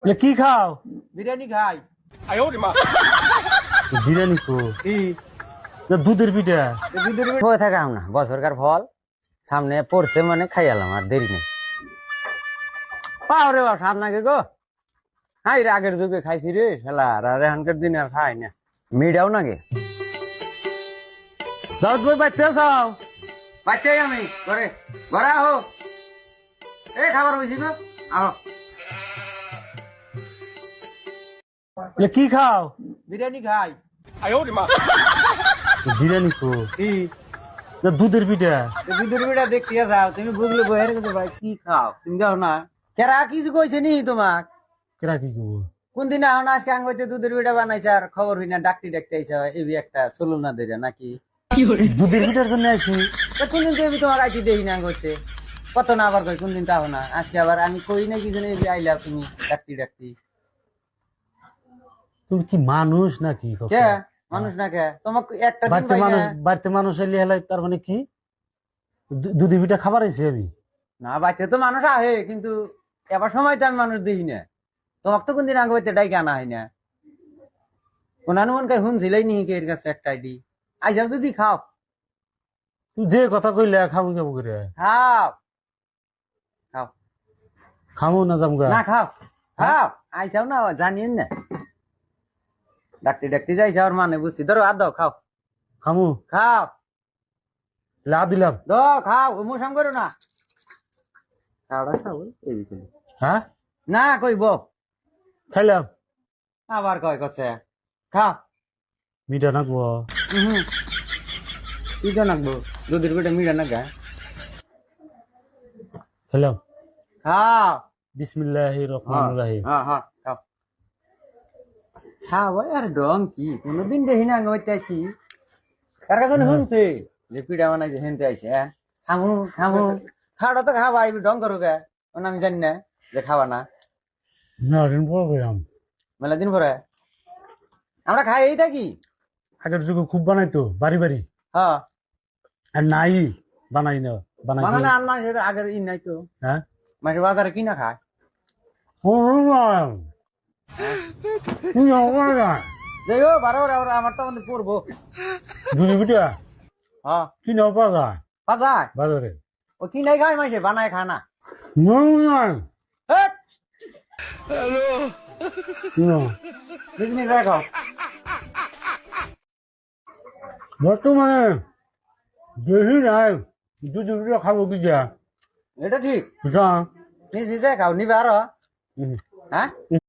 কি খাও? বিরিয়ানি খাই। বিরিয়ানি কো কি দুধের পিঠা। দুধের বয়ে থাকাম না, বছরকার ফল সামনে পড়ছে মানে খাইয়ালাম, আর দেরি নেই। পাও রে বাপ, সাত নাকি গো। হাই রে, আগের যুগে খাইছি রে শালা, আর এখনকার দিনে আর খাই না। মিডাও নাগে যাও তুমি বাইতে যাও। বাচ্চাই আমি ঘরে ঘরে আহো। এ খাবার হয়েছি গো, আহো। কি খাও? বিরিয়ানি খাই। বিরিয়ানি কো কি দুধের পিঠা। দুধের বিড়া দেখতে যাও, তুমি বুঝলে বয়ে রেখেছো ভাই, কি খাও তুমি? যাও না, কেরা কিছু কইছে নি তোমাক? কেরা কি করবো? কোন দিন আহ না, আজকে আঙ্গতে দুধের বিড়া বানাইছে আর খবর হই না, ডাকতে ডাকতে আইসা এই একটা চলুন না দেরা নাকি? দুধের পিঠার জন্য আইছি। কোনদিন তো তোমাকে আইতে দেখি না আঙ্গতে, কত না আবার কই কোনদিন তাও না, আজকে আবার আমি কই না কি জানি আইলা তুমি ডাকতে ডাকতে। তুমি কি মানুষ নাকি? কে মানুষ না? কে তোমাকে একটা দিন বাড়িতে পাই মানুষ, না? বাড়িতে মানুষ এলে হেলাই তার মানে কি? দুধের পিঠা খাবার আইছি আমি। না, বাড়িতে তো মানুষ আহে, কিন্তু এবার সময় তো আমি মানুষ দেখি না। তোমাকে তো কোনদিন আগে হইতে ডাইকে আনা হয় না। কোন মন কে শুনছিলাই নি এর কাছে একটা আইডি আইসাও, যদি খাও তুমি যে কথা কইলে খাবো খাবো করে। খাও খাও। খামো না জামগা। না খাও খাও, আইসাও না, জানিয়েন না ডাকতে ডাকতে যাইছে আর মানে বুঝছি। ধরো আর দাও, খাও খামো খাও। লা দিলাম। দ খাও, মোসাম করো না, খাওয়া খাও এইদিকে। হ্যাঁ না কইব, খাইলাম। আবার কয় কছে খাও। মিঠা নাকবো। মিঠা নাকবো? দুধের পেটে মিঠা নাকা? খাইলাম। খাও। বিসমিল্লাহির রহমানির রহিম। হ্যাঁ হ্যাঁ খাও। খাও ভাই, আর ডং কি কোনদিন দেখি না হইতে কি? কার কাছে শুনছে যে পিঠা বানাইছে হেনতে আইছে? হ্যাঁ খামু খামু, খাওয়াটা তো খাওয়া, আইবি ডং করো কে? আমি জানি না যে খাওয়া না। না দিন পর গেলাম। মেলা দিন পরে আমরা খাই এই থাকি। আগের যুগে খুব বানাইতো বাড়ি বাড়ি। হ্যাঁ আর নাই বানাই না, বানাই মানে আমার আগের ই নাই তো। হ্যাঁ মাসে বাজারে কিনা খায়। যাই হোক, বারো আমার তো মানে পড়বো। দুধের পিঠা হ্যাঁ কি নাও পাওয়া যায় বাজার বাজারে? ও কিনাই খায়, মাসে বানায় খায় না। বিজনেস খাও। বর্তমানে দেহি নাই, দুধের পিঠা খাবো কি যা? এটা ঠিক, যা নিজে খাও, নিবে আরো। হ্যাঁ